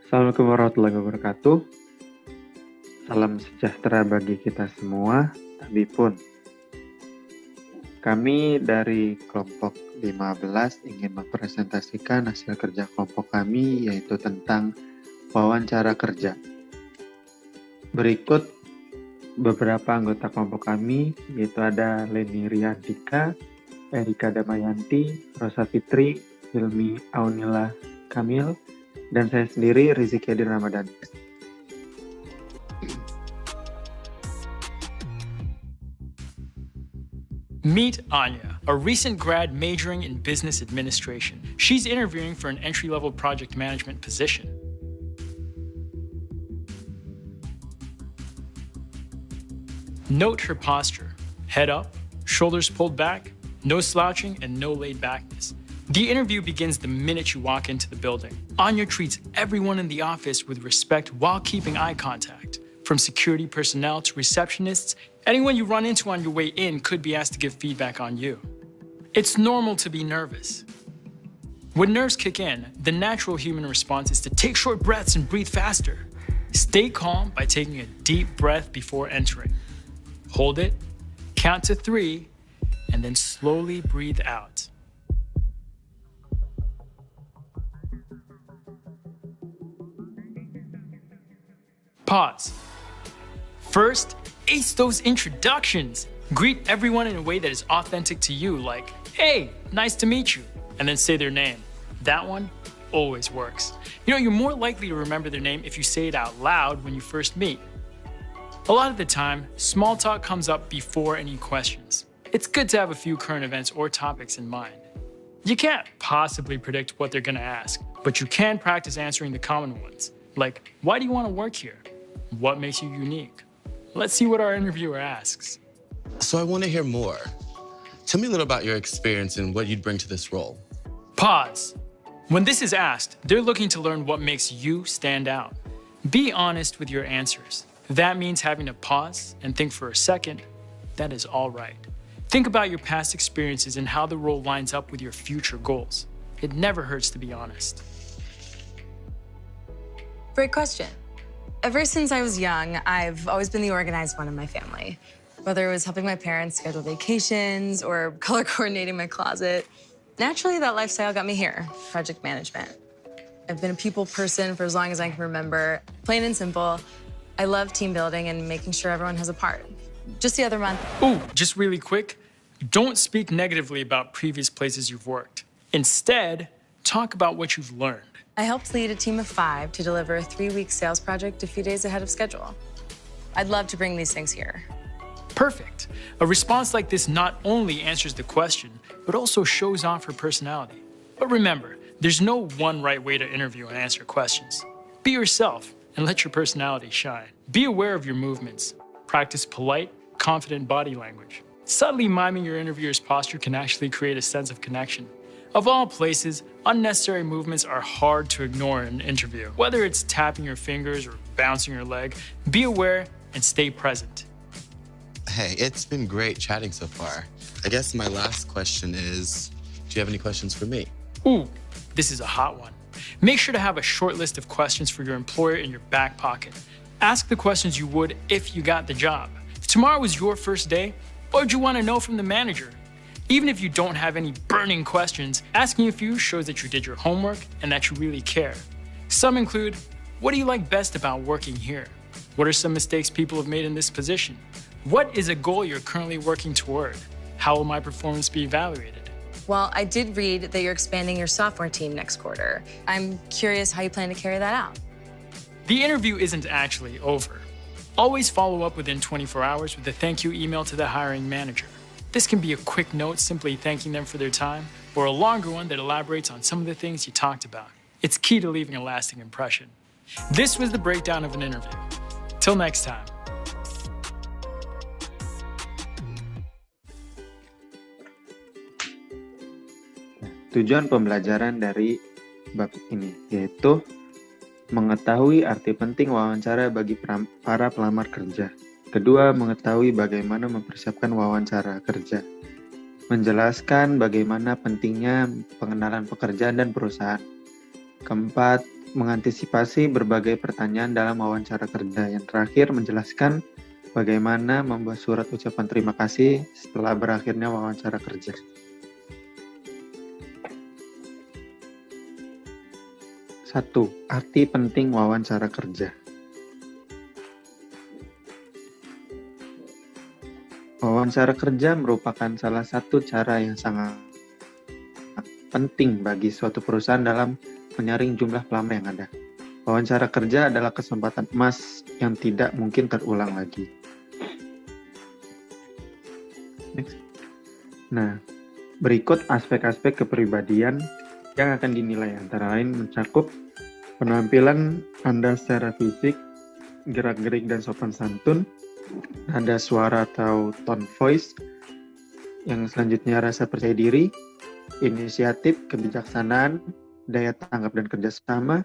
Assalamualaikum warahmatullahi wabarakatuh. Salam sejahtera bagi kita semua, tapi pun. Kami dari kelompok 15 ingin mempresentasikan hasil kerja kelompok kami, yaitu tentang wawancara kerja. Berikut beberapa anggota kelompok kami, yaitu ada Leni Riantika, Erika Damayanti, Rosa Fitri, Hilmi Aunila Kamil, dan saya sendiri, Rizky Adi Ramadan. Meet Anya, a recent grad majoring in business administration. She's interviewing for an entry-level project management position. Note her posture. Head up, shoulders pulled back, no slouching, and no laid-backness. The interview begins the minute you walk into the building. Anya treats everyone in the office with respect while keeping eye contact. From security personnel to receptionists, anyone you run into on your way in could be asked to give feedback on you. It's normal to be nervous. When nerves kick in, the natural human response is to take short breaths and breathe faster. Stay calm by taking a deep breath before entering. Hold it, count to 3, and then slowly breathe out. Pause. First, ace those introductions. Greet everyone in a way that is authentic to you, like, hey, nice to meet you, and then say their name. That one always works. You know, you're more likely to remember their name if you say it out loud when you first meet. A lot of the time, small talk comes up before any questions. It's good to have a few current events or topics in mind. You can't possibly predict what they're gonna ask, but you can practice answering the common ones, like, why do you wanna work here? What makes you unique? Let's see what our interviewer asks. So I want to hear more. Tell me a little about your experience and what you'd bring to this role. Pause. When this is asked, they're looking to learn what makes you stand out. Be honest with your answers. That means having to pause and think for a second. That is all right. Think about your past experiences and how the role lines up with your future goals. It never hurts to be honest. Great question. Ever since I was young, I've always been the organized one in my family. Whether it was helping my parents schedule vacations or color coordinating my closet. Naturally, that lifestyle got me here, project management. I've been a people person for as long as I can remember. Plain and simple, I love team building and making sure everyone has a part. Just the other month. Ooh, just really quick, don't speak negatively about previous places you've worked. Instead, talk about what you've learned. I helped lead a team of 5 to deliver a 3-week sales project a few days ahead of schedule. I'd love to bring these things here. Perfect. A response like this not only answers the question, but also shows off her personality. But remember, there's no one right way to interview and answer questions. Be yourself and let your personality shine. Be aware of your movements. Practice polite, confident body language. Subtly miming your interviewer's posture can actually create a sense of connection. Of all places, unnecessary movements are hard to ignore in an interview. Whether it's tapping your fingers or bouncing your leg, be aware and stay present. Hey, it's been great chatting so far. I guess my last question is, do you have any questions for me? Ooh, this is a hot one. Make sure to have a short list of questions for your employer in your back pocket. Ask the questions you would if you got the job. If tomorrow was your first day, what would you want to know from the manager? Even if you don't have any burning questions, asking a few shows that you did your homework and that you really care. Some include, what do you like best about working here? What are some mistakes people have made in this position? What is a goal you're currently working toward? How will my performance be evaluated? Well, I did read that you're expanding your software team next quarter. I'm curious how you plan to carry that out. The interview isn't actually over. Always follow up within 24 hours with a thank you email to the hiring manager. This can be a quick note simply thanking them for their time, or a longer one that elaborates on some of the things you talked about. It's key to leaving a lasting impression. This was the breakdown of an interview. Till next time. Tujuan pembelajaran dari bab ini, yaitu mengetahui arti penting wawancara bagi para pelamar kerja. Kedua, mengetahui bagaimana mempersiapkan wawancara kerja. Menjelaskan bagaimana pentingnya pengenalan pekerjaan dan perusahaan. Keempat, mengantisipasi berbagai pertanyaan dalam wawancara kerja. Yang terakhir, menjelaskan bagaimana membuat surat ucapan terima kasih setelah berakhirnya wawancara kerja. Satu, arti penting wawancara kerja. Wawancara kerja merupakan salah satu cara yang sangat penting bagi suatu perusahaan dalam menyaring jumlah pelamar yang ada. Wawancara kerja adalah kesempatan emas yang tidak mungkin terulang lagi. Next. Nah, berikut aspek-aspek kepribadian yang akan dinilai, antara lain mencakup penampilan Anda secara fisik, gerak-gerik dan sopan santun, nada suara atau tone voice, yang selanjutnya rasa percaya diri, inisiatif, kebijaksanaan, daya tanggap dan kerjasama,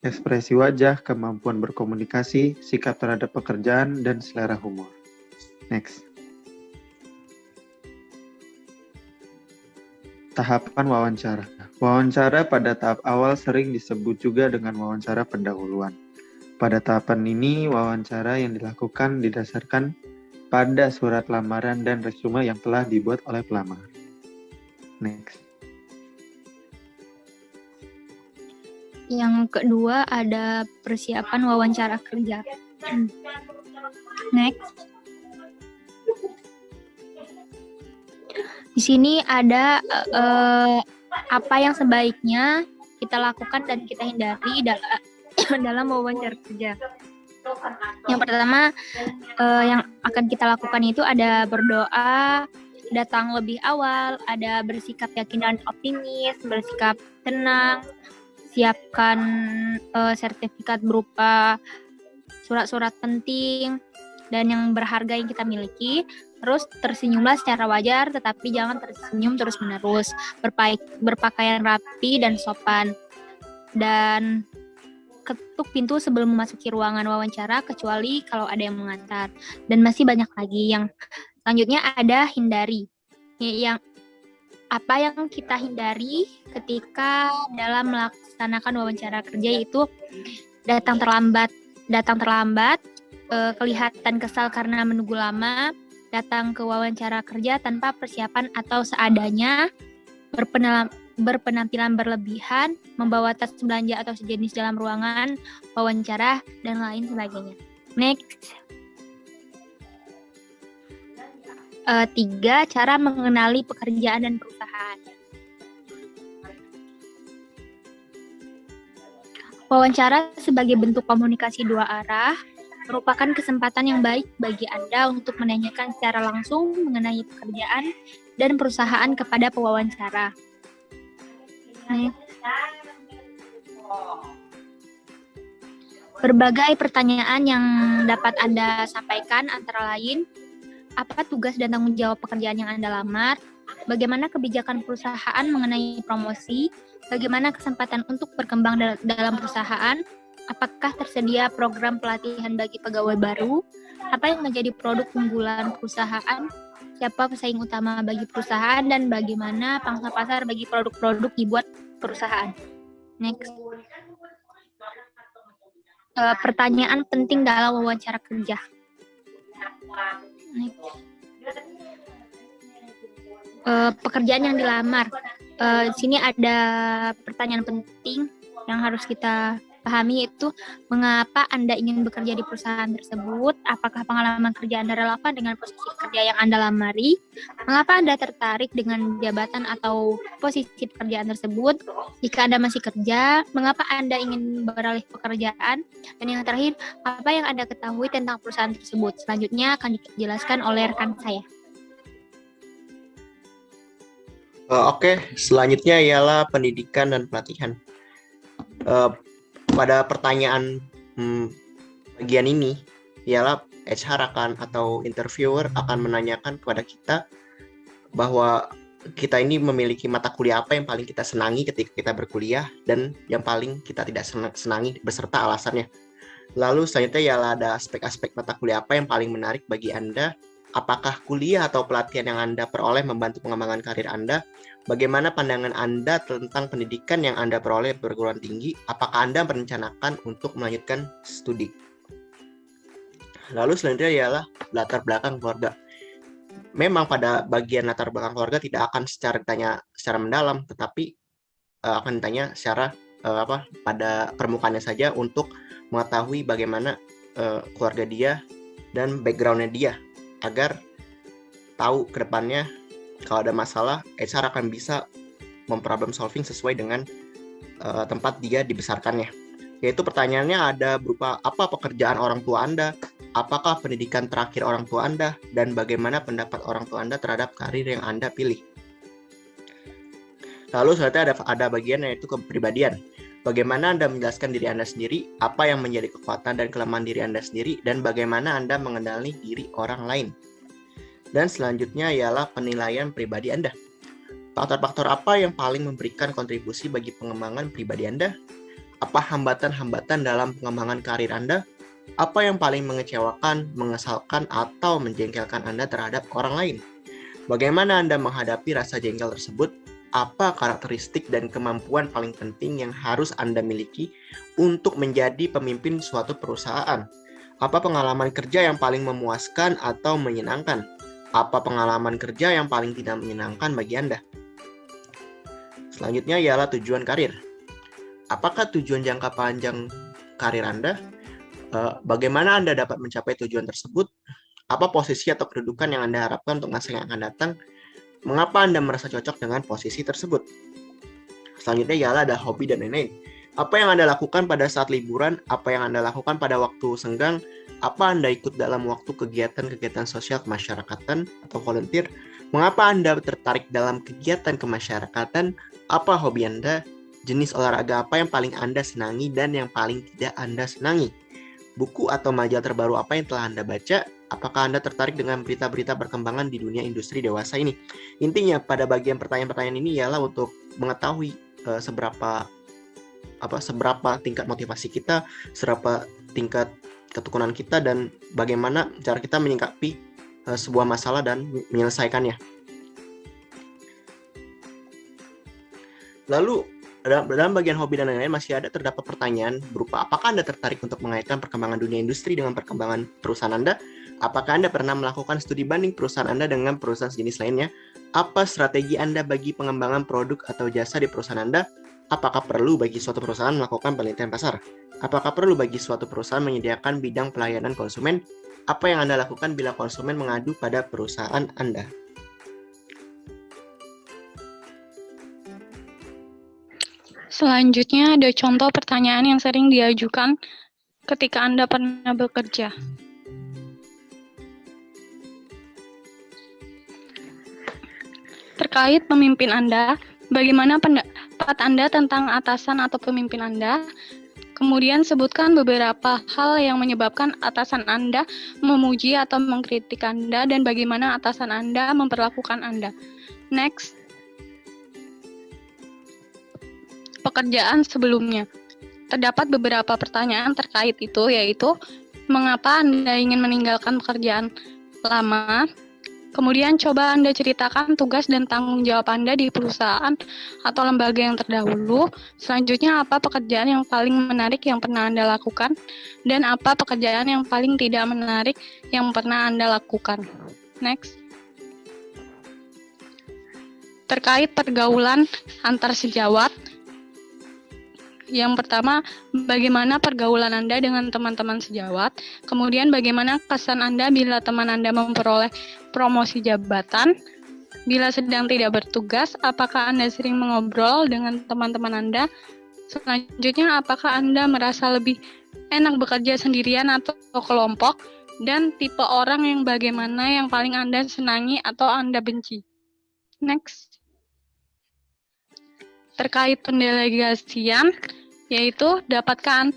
ekspresi wajah, kemampuan berkomunikasi, sikap terhadap pekerjaan, dan selera humor. Next. Tahapan wawancara. Wawancara pada tahap awal sering disebut juga dengan wawancara pendahuluan. Pada tahapan ini, wawancara yang dilakukan didasarkan pada surat lamaran dan resume yang telah dibuat oleh pelamar. Next. Yang kedua ada persiapan wawancara kerja. Next. Di sini ada apa yang sebaiknya kita lakukan dan kita hindari dalam wawancara kerja. Yang pertama yang akan kita lakukan itu ada berdoa, datang lebih awal, ada bersikap yakin dan optimis, bersikap tenang, siapkan sertifikat berupa surat-surat penting dan yang berharga yang kita miliki. Terus tersenyumlah secara wajar, tetapi jangan tersenyum terus-menerus. Berpakaian rapi dan sopan. Dan ketuk pintu sebelum memasuki ruangan wawancara, kecuali kalau ada yang mengantar. Dan masih banyak lagi. Yang selanjutnya ada hindari. Apa yang kita hindari ketika dalam melaksanakan wawancara kerja, yaitu datang terlambat, kelihatan kesal karena menunggu lama, datang ke wawancara kerja tanpa persiapan atau seadanya, berpenampilan berlebihan, membawa tas belanja atau sejenis dalam ruangan wawancara, dan lain sebagainya. Next. 3. Cara mengenali pekerjaan dan perusahaan. Wawancara sebagai bentuk komunikasi dua arah merupakan kesempatan yang baik bagi Anda untuk menanyakan secara langsung mengenai pekerjaan dan perusahaan kepada pewawancara. Berbagai pertanyaan yang dapat Anda sampaikan antara lain, apa tugas dan tanggung jawab pekerjaan yang Anda lamar, bagaimana kebijakan perusahaan mengenai promosi, bagaimana kesempatan untuk berkembang dalam perusahaan, apakah tersedia program pelatihan bagi pegawai baru, apa yang menjadi produk unggulan perusahaan, siapa pesaing utama bagi perusahaan, dan bagaimana pangsa pasar bagi produk-produk dibuat perusahaan. Next. Pertanyaan penting dalam wawancara kerja. Pekerjaan yang dilamar. Di sini ada pertanyaan penting yang harus kita pahami, yaitu mengapa Anda ingin bekerja di perusahaan tersebut, apakah pengalaman kerja Anda relevan dengan posisi kerja yang Anda lamari, mengapa Anda tertarik dengan jabatan atau posisi pekerjaan tersebut, jika Anda masih kerja, mengapa Anda ingin beralih pekerjaan, dan yang terakhir, apa yang Anda ketahui tentang perusahaan tersebut. Selanjutnya akan dijelaskan oleh rekan saya. Oke, selanjutnya ialah pendidikan dan pelatihan. Pada pertanyaan bagian ini ialah HR atau interviewer akan menanyakan kepada kita bahwa kita ini memiliki mata kuliah apa yang paling kita senangi ketika kita berkuliah dan yang paling kita tidak senangi beserta alasannya. Lalu selanjutnya ialah ada aspek-aspek mata kuliah apa yang paling menarik bagi Anda Apakah kuliah atau pelatihan yang Anda peroleh membantu pengembangan karir Anda? Bagaimana pandangan Anda tentang pendidikan yang Anda peroleh perguruan tinggi? Apakah Anda merencanakan untuk melanjutkan studi? Lalu selanjutnya ialah latar belakang keluarga. Memang pada bagian latar belakang keluarga tidak akan ditanya secara mendalam, tetapi akan ditanya secara pada permukaannya saja untuk mengetahui bagaimana keluarga dia dan backgroundnya dia, agar tahu ke depannya kalau ada masalah, HR akan bisa memproblem solving sesuai dengan tempat dia dibesarkannya. Yaitu pertanyaannya ada berupa apa pekerjaan orang tua Anda, apakah pendidikan terakhir orang tua Anda, dan bagaimana pendapat orang tua Anda terhadap karir yang Anda pilih. Lalu selanjutnya ada bagian yaitu kepribadian. Bagaimana Anda menjelaskan diri Anda sendiri, apa yang menjadi kekuatan dan kelemahan diri Anda sendiri, dan bagaimana Anda mengenali diri orang lain. Dan selanjutnya ialah penilaian pribadi Anda. Faktor-faktor apa yang paling memberikan kontribusi bagi pengembangan pribadi Anda? Apa hambatan-hambatan dalam pengembangan karir Anda? Apa yang paling mengecewakan, mengesalkan, atau menjengkelkan Anda terhadap orang lain? Bagaimana Anda menghadapi rasa jengkel tersebut? Apa karakteristik dan kemampuan paling penting yang harus Anda miliki untuk menjadi pemimpin suatu perusahaan? Apa pengalaman kerja yang paling memuaskan atau menyenangkan? Apa pengalaman kerja yang paling tidak menyenangkan bagi Anda? Selanjutnya ialah tujuan karir. Apakah tujuan jangka panjang karir Anda? Bagaimana Anda dapat mencapai tujuan tersebut? Apa posisi atau kedudukan yang Anda harapkan untuk masa yang akan datang? Mengapa Anda merasa cocok dengan posisi tersebut? Selanjutnya ialah ada hobi dan lain-lain. Apa yang Anda lakukan pada saat liburan? Apa yang Anda lakukan pada waktu senggang? Apa Anda ikut dalam waktu kegiatan-kegiatan sosial kemasyarakatan atau volunteer? Mengapa Anda tertarik dalam kegiatan kemasyarakatan? Apa hobi Anda? Jenis olahraga apa yang paling Anda senangi dan yang paling tidak Anda senangi? Buku atau majalah terbaru apa yang telah Anda baca? Apakah Anda tertarik dengan berita-berita perkembangan di dunia industri dewasa ini? Intinya pada bagian pertanyaan-pertanyaan ini ialah untuk mengetahui seberapa tingkat motivasi kita, seberapa tingkat ketekunan kita, dan bagaimana cara kita menyikapi sebuah masalah dan menyelesaikannya. Lalu dalam bagian hobi dan lain-lain masih terdapat pertanyaan berupa apakah Anda tertarik untuk mengaitkan perkembangan dunia industri dengan perkembangan perusahaan Anda? Apakah Anda pernah melakukan studi banding perusahaan Anda dengan perusahaan sejenis lainnya? Apa strategi Anda bagi pengembangan produk atau jasa di perusahaan Anda? Apakah perlu bagi suatu perusahaan melakukan penelitian pasar? Apakah perlu bagi suatu perusahaan menyediakan bidang pelayanan konsumen? Apa yang Anda lakukan bila konsumen mengadu pada perusahaan Anda? Selanjutnya ada contoh pertanyaan yang sering diajukan ketika Anda pernah bekerja. Terkait pemimpin Anda, bagaimana pendapat Anda tentang atasan atau pemimpin Anda? Kemudian sebutkan beberapa hal yang menyebabkan atasan Anda memuji atau mengkritik Anda dan bagaimana atasan Anda memperlakukan Anda. Next. Pekerjaan sebelumnya. Terdapat beberapa pertanyaan terkait itu, yaitu mengapa Anda ingin meninggalkan pekerjaan lama? Kemudian coba Anda ceritakan tugas dan tanggung jawab Anda di perusahaan atau lembaga yang terdahulu. Selanjutnya, apa pekerjaan yang paling menarik yang pernah Anda lakukan? Dan apa pekerjaan yang paling tidak menarik yang pernah Anda lakukan? Next. Terkait pergaulan antar sejawat. Yang pertama, bagaimana pergaulan Anda dengan teman-teman sejawat? Kemudian, bagaimana kesan Anda bila teman Anda memperoleh promosi jabatan? Bila sedang tidak bertugas, apakah Anda sering mengobrol dengan teman-teman Anda? Selanjutnya, apakah Anda merasa lebih enak bekerja sendirian atau kelompok? Dan tipe orang yang bagaimana yang paling Anda senangi atau Anda benci? Next. Terkait pendelegasian, yaitu dapatkah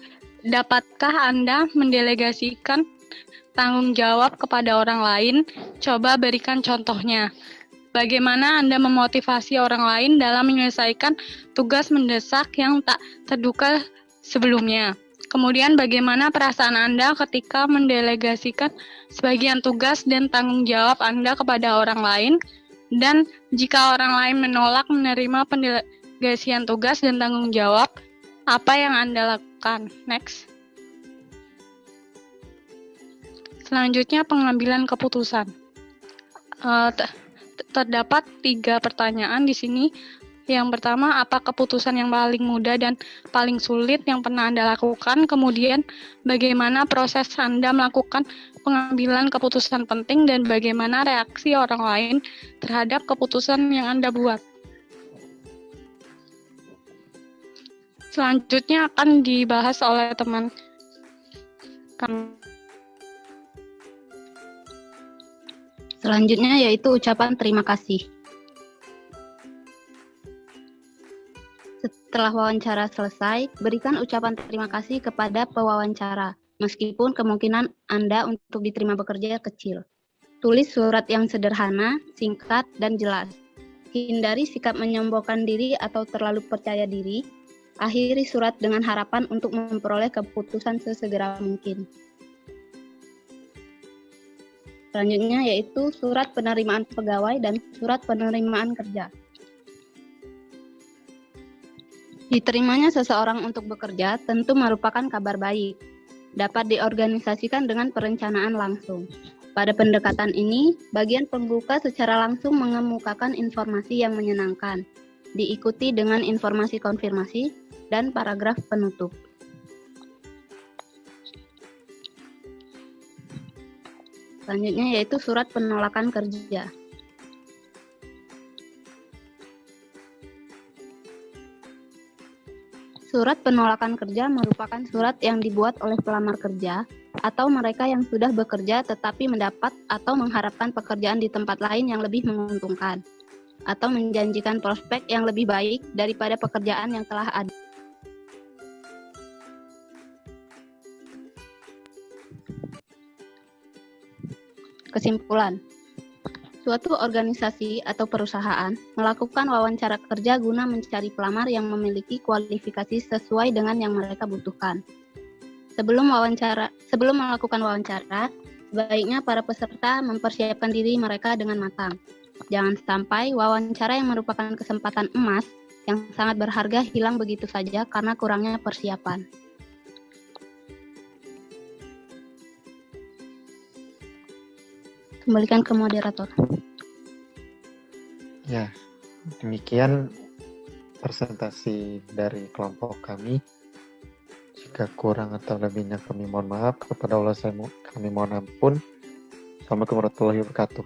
Anda mendelegasikan tanggung jawab kepada orang lain? Coba berikan contohnya. Bagaimana Anda memotivasi orang lain dalam menyelesaikan tugas mendesak yang tak terduga sebelumnya? Kemudian bagaimana perasaan Anda ketika mendelegasikan sebagian tugas dan tanggung jawab Anda kepada orang lain? Dan jika orang lain menolak menerima pendelegasian tugas dan tanggung jawab, apa yang Anda lakukan? Next. Selanjutnya pengambilan keputusan. Terdapat 3 pertanyaan di sini. Yang pertama, apa keputusan yang paling mudah dan paling sulit yang pernah Anda lakukan? Kemudian, bagaimana proses Anda melakukan pengambilan keputusan penting dan bagaimana reaksi orang lain terhadap keputusan yang Anda buat? Selanjutnya akan dibahas oleh teman kami. Selanjutnya yaitu ucapan terima kasih. Setelah wawancara selesai, berikan ucapan terima kasih kepada pewawancara, meskipun kemungkinan Anda untuk diterima bekerja kecil. Tulis surat yang sederhana, singkat, dan jelas. Hindari sikap menyombongkan diri atau terlalu percaya diri. Akhiri surat dengan harapan untuk memperoleh keputusan sesegera mungkin. Selanjutnya yaitu surat penerimaan pegawai dan surat penerimaan kerja. Diterimanya seseorang untuk bekerja tentu merupakan kabar baik. Dapat diorganisasikan dengan perencanaan langsung. Pada pendekatan ini, bagian pembuka secara langsung mengemukakan informasi yang menyenangkan, diikuti dengan informasi konfirmasi dan paragraf penutup. Selanjutnya yaitu surat penolakan kerja. Surat penolakan kerja merupakan surat yang dibuat oleh pelamar kerja atau mereka yang sudah bekerja tetapi mendapat atau mengharapkan pekerjaan di tempat lain yang lebih menguntungkan atau menjanjikan prospek yang lebih baik daripada pekerjaan yang telah ada. Kesimpulan. Suatu organisasi atau perusahaan melakukan wawancara kerja guna mencari pelamar yang memiliki kualifikasi sesuai dengan yang mereka butuhkan. Sebelum melakukan wawancara, sebaiknya para peserta mempersiapkan diri mereka dengan matang. Jangan sampai wawancara yang merupakan kesempatan emas yang sangat berharga hilang begitu saja karena kurangnya persiapan. Kembalikan ke moderator. Ya, demikian presentasi dari kelompok kami. Jika kurang atau lebihnya kami mohon maaf. Kepada Allah kami mohon ampun. Assalamualaikum warahmatullahi wabarakatuh.